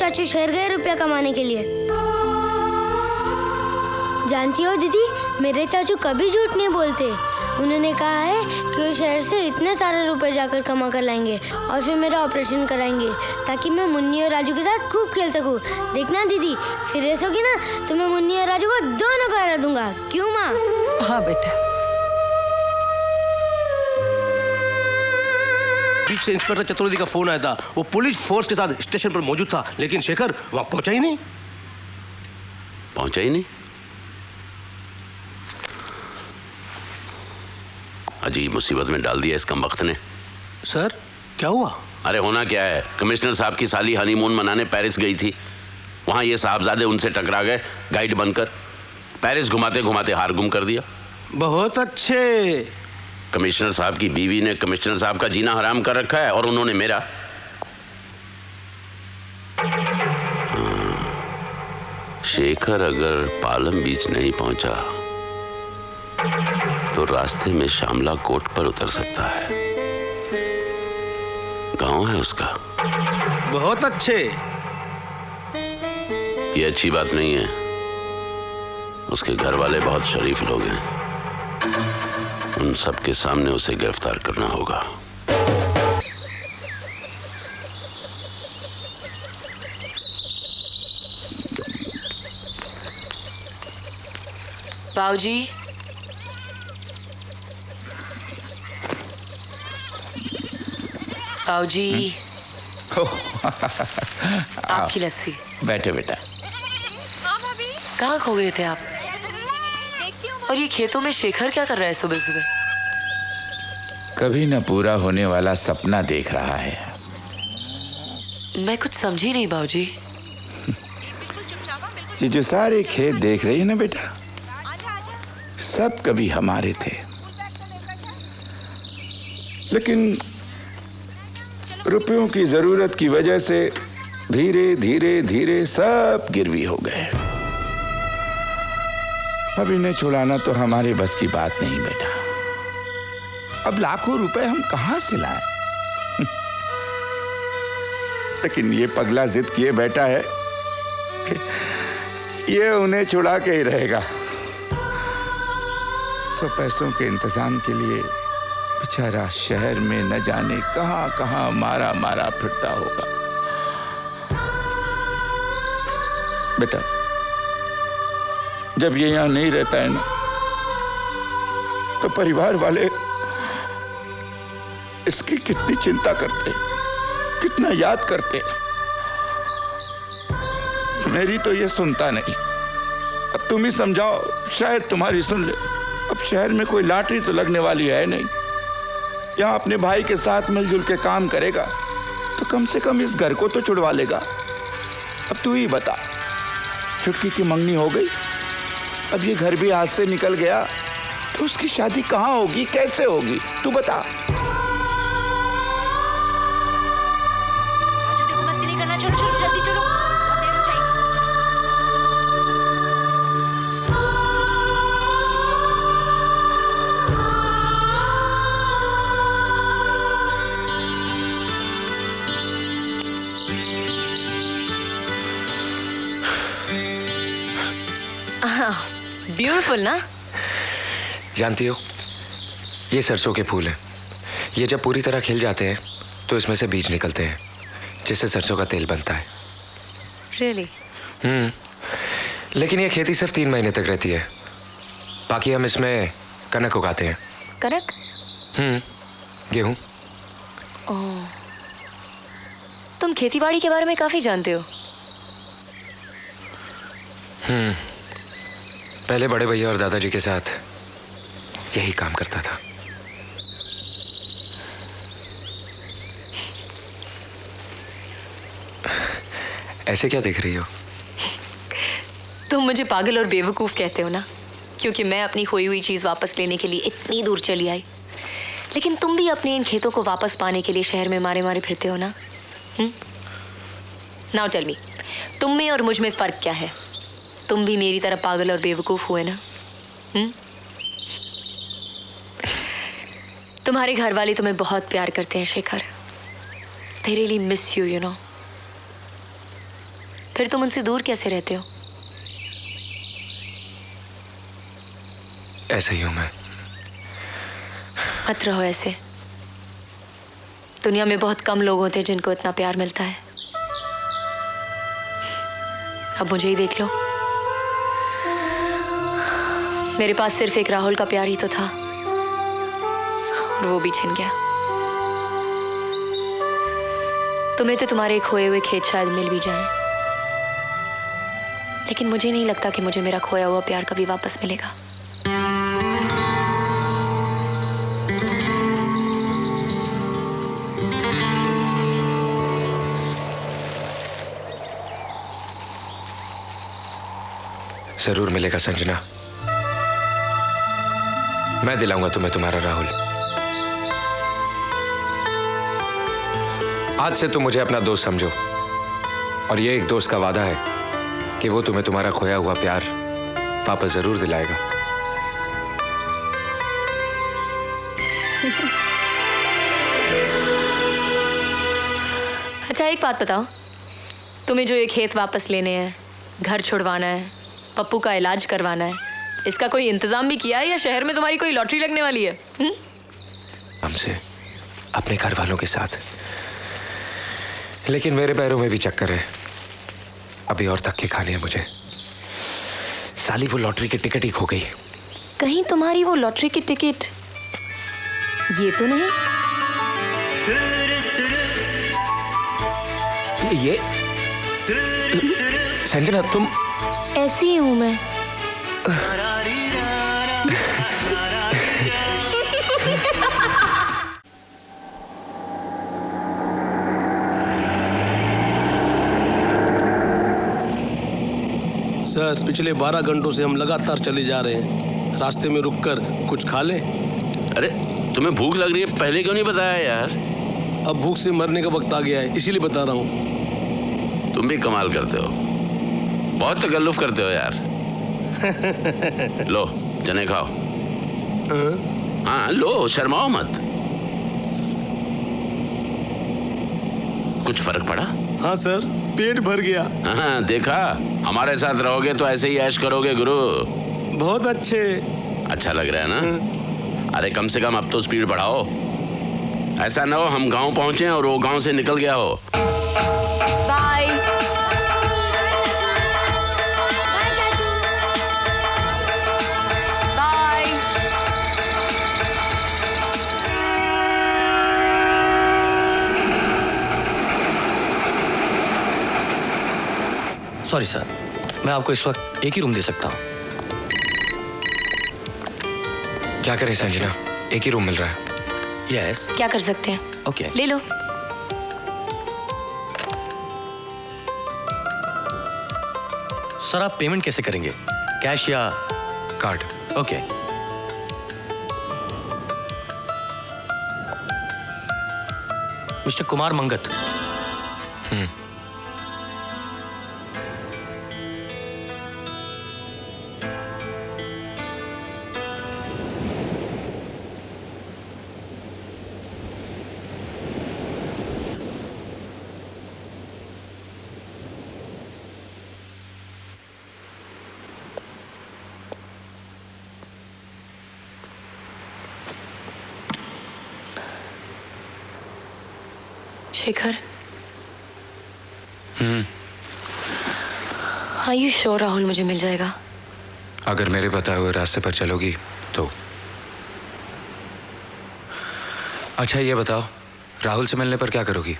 चाचू शहर गए रुपया कमाने के लिए। जानती हो दीदी, मेरे चाचू कभी झूठ नहीं बोलते। उन्होंने कहा है कि वो शहर से इतने सारे रुपए जाकर कमा कर लाएंगे और फिर मेरा ऑपरेशन कराएंगे ताकि मैं मुन्नी और राजू के साथ खूब खेल सकूं। देखना दीदी, फिर रेस होगी ना तो मैं मुन्नी और राजू को दोनों को हरा दूंगा। क्यों माँ? हाँ बेटा। बीच से इंस्पेक्टर चतुर्वेदी का फोन आया था। वो पुलिस फोर्स के साथ स्टेशन पर मौजूद था, लेकिन शेखर वहां पहुंचा ही नहीं। पहुंचा ही नहीं? अजीब मुसीबत में डाल दिया इस कमबख्त ने। सर क्या हुआ? अरे होना क्या है, कमिश्नर साहब की साली हनीमून मनाने पेरिस गई थी। वहां ये साहबजादे उनसे टकरा गए गाइड बनकर। पेरिस घुमाते घुमाते हार गुम कर दिया। बहुत अच्छे। कमिश्नर साहब की बीवी ने कमिश्नर साहब का जीना हराम कर रखा है और उन्होंने मेरा। शेखर अगर पालम बीच नहीं पहुंचा तो रास्ते में शामला कोट पर उतर सकता है। गांव है उसका। बहुत अच्छे। ये अच्छी बात नहीं है। उसके घर वाले बहुत शरीफ लोग हैं। उन सब के सामने उसे गिरफ्तार करना होगा। बाऊजी, बाऊजी, आपकी लस्सी। बैठे बेटा। कहाँ खो गए थे आप? और ये खेतों में शेखर क्या कर रहा है सुबह सुबह? कभी न पूरा होने वाला सपना देख रहा है। मैं कुछ समझी नहीं बाऊजी। ये जो सारे खेत देख रही है ना बेटा, सब कभी हमारे थे, लेकिन रुपयों की जरूरत की वजह से धीरे धीरे धीरे सब गिरवी हो गए। अब इन्हें छुड़ाना तो हमारे बस की बात नहीं बेटा। अब लाखों रुपए हम कहां से लाएं? लेकिन ये पगला जिद किए बैठा है कि ये उन्हें छुड़ा के ही रहेगा। सो पैसों के इंतजाम के लिए बेचारा शहर में न जाने कहां कहां मारा मारा फिरता होगा। बेटा, जब ये यहां नहीं रहता है ना, तो परिवार वाले इसकी कितनी चिंता करते, कितना याद करते। मेरी तो ये सुनता नहीं। अब तुम ही समझाओ, शायद तुम्हारी सुन ले। अब शहर में कोई लॉटरी तो लगने वाली है नहीं। यहाँ अपने भाई के साथ मिलजुल के काम करेगा तो कम से कम इस घर को तो छुड़वा लेगा। अब तू ही बता, छुटकी की मंगनी हो गई, अब ये घर भी हाथ से निकल गया, तो उसकी शादी कहाँ होगी, कैसे होगी, तू बता। देखो मस्ती नहीं करना, चलो चलो जल्दी चलो, बहुत देर हो जाएगी। ब्यूटीफुल ना? जानती हो, ये सरसों के फूल हैं। ये जब पूरी तरह खिल जाते हैं तो इसमें से बीज निकलते हैं, जिससे सरसों का तेल बनता है। Really? लेकिन ये खेती सिर्फ 3 महीने तक रहती है। बाकी हम इसमें कनक उगाते हैं। कनक? गेहूं। ओह, तुम खेतीबाड़ी के बारे में काफी जानते हो। पहले बड़े भैया और दादाजी के साथ यही काम करता था। ऐसे क्या देख रही हो? तुम मुझे पागल और बेवकूफ कहते हो ना, क्योंकि मैं अपनी खोई हुई चीज वापस लेने के लिए इतनी दूर चली आई। लेकिन तुम भी अपने इन खेतों को वापस पाने के लिए शहर में मारे मारे फिरते हो ना। नाउ टेल मी, तुम में और मुझ में फर्क क्या है? तुम भी मेरी तरह पागल और बेवकूफ हुए ना? तुम्हारे घर वाले तुम्हें बहुत प्यार करते हैं Shekhar. They really miss you, you know. फिर तुम उनसे दूर कैसे रहते हो? ऐसे ही हूं मैं। मत रहो ऐसे। दुनिया में बहुत कम लोग होते हैं जिनको इतना प्यार मिलता है। अब मुझे ही देख लो। मेरे पास सिर्फ एक राहुल का प्यार ही तो था और वो भी छिन गया। तुम्हें तो तुम्हारे खोए हुए खेत शायद मिल भी जाएं, लेकिन मुझे नहीं लगता कि मुझे मेरा खोया हुआ प्यार कभी वापस मिलेगा। जरूर मिलेगा संजना। मैं दिलाऊंगा तुम्हें तुम्हारा राहुल। आज से तुम मुझे अपना दोस्त समझो, और ये एक दोस्त का वादा है कि वो तुम्हें तुम्हारा खोया हुआ प्यार वापस जरूर दिलाएगा। अच्छा एक बात बताओ, तुम्हें जो ये खेत वापस लेने हैं, घर छुड़वाना है, पप्पू का इलाज करवाना है, इसका कोई इंतजाम भी किया है या शहर में तुम्हारी कोई लॉटरी लगने वाली है? हमसे, अपने घर वालों के साथ। लेकिन मेरे पैरों में भी चक्कर है। अभी और धक्के खाने हैं मुझे। साली वो लॉटरी की टिकट ही खो गई। कहीं तुम्हारी वो लॉटरी की टिकट ये तो नहीं? ये संजना तुम? ऐसी ही हूं मैं। सर, पिछले 12 घंटों से हम लगातार चले जा रहे हैं। रास्ते में रुककर कुछ खा लें? अरे तुम्हें भूख लग रही है, पहले क्यों नहीं बताया यार? अब भूख से मरने का वक्त आ गया है, इसीलिए बता रहा हूँ। तुम भी कमाल करते हो, बहुत तकल्लुफ करते हो यार। लो चने खाओ। हाँ लो, शर्माओ मत। कुछ फर्क पड़ा? हाँ सर, पेट भर गया। हाँ देखा, हमारे साथ रहोगे तो ऐसे ही ऐश करोगे गुरु। बहुत अच्छे। अच्छा लग रहा है ना? अरे कम से कम अब तो स्पीड बढ़ाओ। ऐसा ना हो हम गांव पहुंचे और वो गांव से निकल गया हो। बाय। बाय। सॉरी सर, मैं आपको इस वक्त एक ही रूम दे सकता हूँ। क्या करें संजना, एक ही रूम मिल रहा है। यस। क्या कर सकते हैं? ओके। ले लो। सर आप पेमेंट कैसे करेंगे, कैश या card? Okay. Mister Kumar Mangat. Shekhar, Are you sure Rahul मुझे मिल जाएगा? अगर मेरे बताए हुए रास्ते पर चलोगी तो। अच्छा ये बताओ, राहुल से मिलने पर क्या करोगी?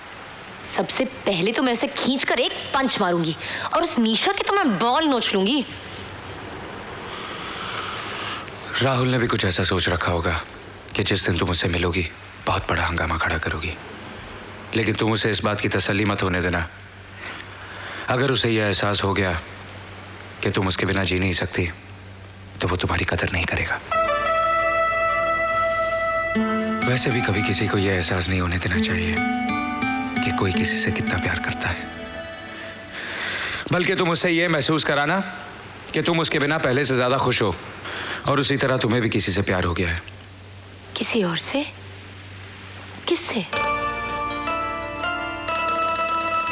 सबसे पहले तो मैं उसे खींच कर एक पंच मारूंगी और उस नीशा की तो मैं बॉल नोच लूंगी। राहुल ने भी कुछ ऐसा सोच रखा होगा कि जिस दिन तुम उससे मिलोगी बहुत बड़ा हंगामा खड़ा करोगी। लेकिन तुम उसे इस बात की तसल्ली मत होने देना। अगर उसे यह एहसास हो गया कि तुम उसके बिना जी नहीं सकती तो वो तुम्हारी कदर नहीं करेगा। वैसे भी कभी किसी को यह एहसास नहीं होने देना चाहिए कि कोई किसी से कितना प्यार करता है। बल्कि तुम उससे यह महसूस कराना कि तुम उसके बिना पहले से ज्यादा खुश हो, और उसी तरह तुम्हें भी किसी से प्यार हो गया है। किसी और से? किससे?